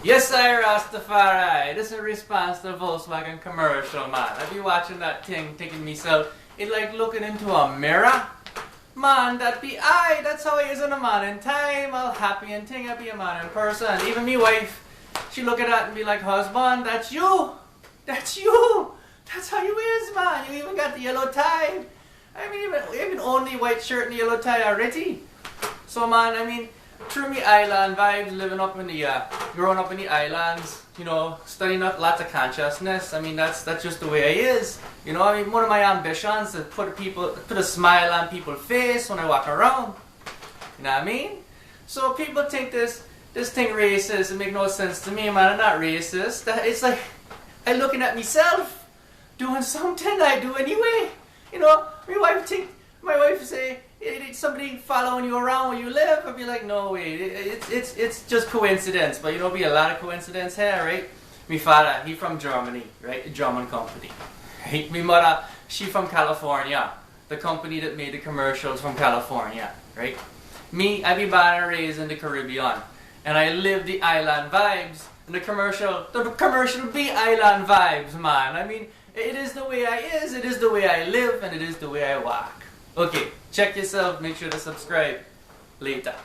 Yes, I Rastafari. This is a response to the Volkswagen commercial, man. I be watching that thing, thinking myself, it like looking into a mirror. Man, that be I. That's how I is in a man in time. All happy and thing, I be a man in person. Even me wife, she look at that and be like, husband, that's you. That's you. That's how you is, man. You even got the yellow tie. I mean, even only white shirt and yellow tie already. So, man, I mean, through me island vibes, living up in the, growing up in the islands, you know, studying up lots of consciousness. I mean, that's just the way I is. You know, I mean, one of my ambitions is put a smile on people's face when I walk around. You know what I mean? So people think this thing racist. It make no sense to me, man. I'm not racist. It's like I'm looking at myself doing something I do anyway. You know, my wife say, somebody following you around where you live. I'd be like, no way, it's just coincidence. But you know, be a lot of coincidence here, right? My father, he from Germany, right? A German company. Right? My mother, she from California, the company that made the commercials from California, right? Me, I be born and raised in the Caribbean, and I live the island vibes. And the commercial be island vibes, man. I mean, it is the way I is, it is the way I live, and it is the way I walk. Okay, check yourself, make sure to subscribe. Later.